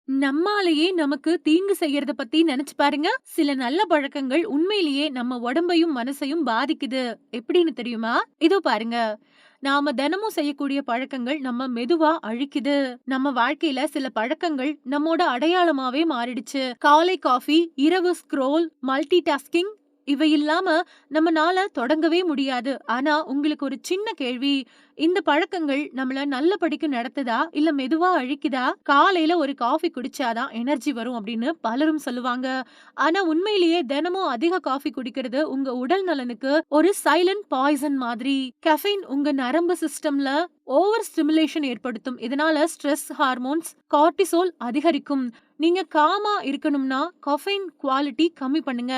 நம்மாலேயே நமக்கு தீங்கு செய்யறத பத்தி நெனச்சு பாருங்க. சில நல்ல பழக்கங்கள் உண்மையிலேயே நம்ம உடம்பையும், மனசையும் பாதிக்குது. எப்படின்னு தெரியுமா? இதோ பாருங்க. நாம தினமும் செய்யக்கூடிய பழக்கங்கள் நம்ம மெதுவா அழிக்குது. நம்ம வாழ்க்கையில சில பழக்கங்கள் நம்மோட அடையாளமாவே மாறிடுச்சு. காலை காஃபி, இரவு ஸ்க்ரோல், மல்டி டாஸ்கிங் இவை இல்லாம நம்மனால தொடங்கவே முடியாது. ஆனா உங்களுக்கு ஒரு சின்ன கேள்வி. இந்த பழக்கங்கள் நம்மள நல்லபடிக்கு நடத்துதா? இல்ல மெதுவா அழிக்குதா? காலையில ஒரு காஃபி குடிச்சாதான் எனர்ஜி வரும் அப்படின்னு பலரும் சொல்லுவாங்க. ஆனா உண்மையிலேயே தினமும் அதிக காஃபி குடிக்கிறது உங்க உடல் நலனுக்கு ஒரு சைலண்ட் பாய்சன் மாதிரி. கெஃபைன் உங்க நரம்பு சிஸ்டம்ல ஓவர் ஸ்டிமுலேஷன் ஏற்படுத்தும். இதனால ஸ்ட்ரெஸ் ஹார்மோன்ஸ், கார்டிசோல் அதிகரிக்கும். நீங்க காமா இருக்கணும்னா கஃபைன் குவாலிட்டி கம்மி பண்ணுங்க.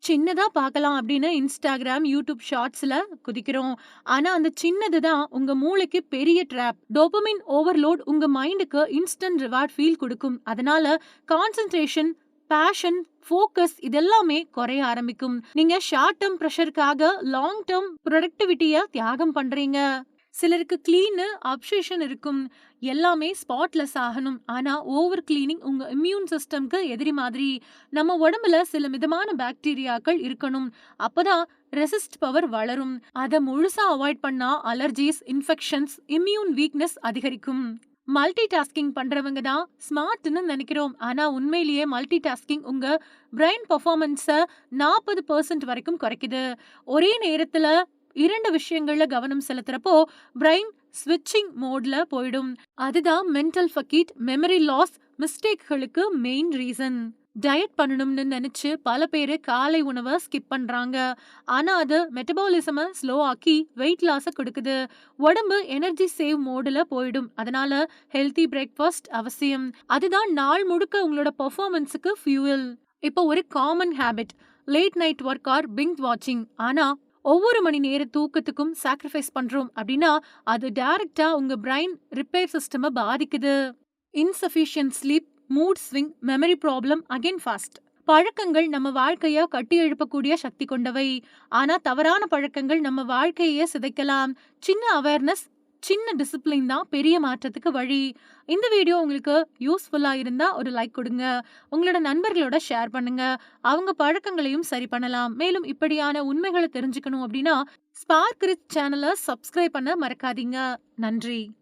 சின்னதா பார்க்கலாம் அப்படின்னு Instagram, YouTube ஷார்ட்ஸ்ல குதிக்கிறோம். ஆனா அந்த சின்னது தான் உங்க மூளைக்கு பெரிய ட்ராப். டோபமைன் ஓவர்லோட் உங்க மைண்டுக்கு இன்ஸ்டன்ட் ரிவார்ட் ஃபீல் குடுக்கும். அதனால கான்சன்ட்ரேஷன், பேஷன், ஃபோக்கஸ் இதெல்லாமே குறைய ஆரம்பிக்கும். நீங்க ஷார்ட் டெர்ம் பிரஷருக்காக லாங் டெர்ம் ப்ரொடக்டிவிட்டிய தியாகம் பண்றீங்க. சிலருக்கு கிளீனு அப்சஷன் இருக்கும். எல்லாமே ஸ்பாட்லெஸ் ஆகணும். ஆனா ஓவர் கிளீனிங் உங்க இம்யூன் சிஸ்டம்க்கு எதிரி மாதிரி. நம்ம உடம்புல சில மிதமான பாக்டீரியாக்கள் இருக்கணும். அப்பதான் ரெசிஸ்ட் பவர் வளரும். அத முழுசா அவாய்ட் பண்ணா அலர்ஜிஸ், இன்ஃபெக்ஷன்ஸ், இம்யூன் வீக்னஸ் அதிகரிக்கும். மல்டி டாஸ்கிங் பண்றவங்க தான் ஸ்மார்ட்னு நினைக்கிறோம். ஆனா உண்மையிலேயே மல்டி டாஸ்கிங் உங்க பிரெயின் பெர்ஃபார்மன்ஸ 40% வரைக்கும் குறைக்குது. ஒரே நேரத்துல 2 விஷயங்கள்ல கவனம் செலுத்துறப்போ பிரெயின் ஸ்விட்சிங் மோட்ல போயிடும். அதுதான் மென்டல் ஃபக்கீட், மெமரி லாஸ், மிஸ்டேக்களுக்கு மெயின் ரீசன். டயட் பண்ணணும்னு நினைச்சு பல பேரு காலை உணவை ஸ்கிப் பண்றாங்க. ஆனா அது மெட்டபாலிசம ஸ்லோ ஆக்கி வெயிட் லாஸ கொடுக்குது. உடம்பு எனர்ஜி சேவ் மோடுல போயிடும். அதனால ஹெல்தி பிரேக்ஃபாஸ்ட் அவசியம். அதுதான் நாள் முழுக்க உங்களோட பெர்ஃபார்மன்ஸுக்கு ஃபியூயல். இப்போ ஒரு common habit, late night work or pink வாட்சிங். ஆனா ஒவ்வொரு மணி நேர தூக்கத்துக்கும் சாக்ரிஃபைஸ் பண்றோம் அப்படின்னா அது டைரக்டா உங்க பிரைன் ரிப்பேர் சிஸ்டம பாதிக்குது. Insufficient sleep, mood swing, memory problem again fast. பழக்கங்கள் நம்ம வாழ்க்கைய கட்டி எழுப்பக்கூடிய சக்தி கொண்டவை. ஆனா தவறான பழக்கங்கள் நம்ம வாழ்க்கையே சிதைக்கலாம். சின்ன அவேர்னஸ், சின்ன டிசிப்ளின் தான் பெரிய மாற்றத்துக்கு வழி. இந்த வீடியோ உங்களுக்கு யூஸ்ஃபுல்லா இருந்தா ஒரு லைக் கொடுங்க. உங்களோட நண்பர்களோட ஷேர் பண்ணுங்க. அவங்க பழக்கங்களையும் சரி பண்ணலாம். மேலும் இப்படியான உண்மைகளை தெரிஞ்சுக்கணும் அப்படின்னா ஸ்பார்க் ரிச் சேனலை சப்ஸ்கிரைப் பண்ண மறக்காதீங்க. நன்றி.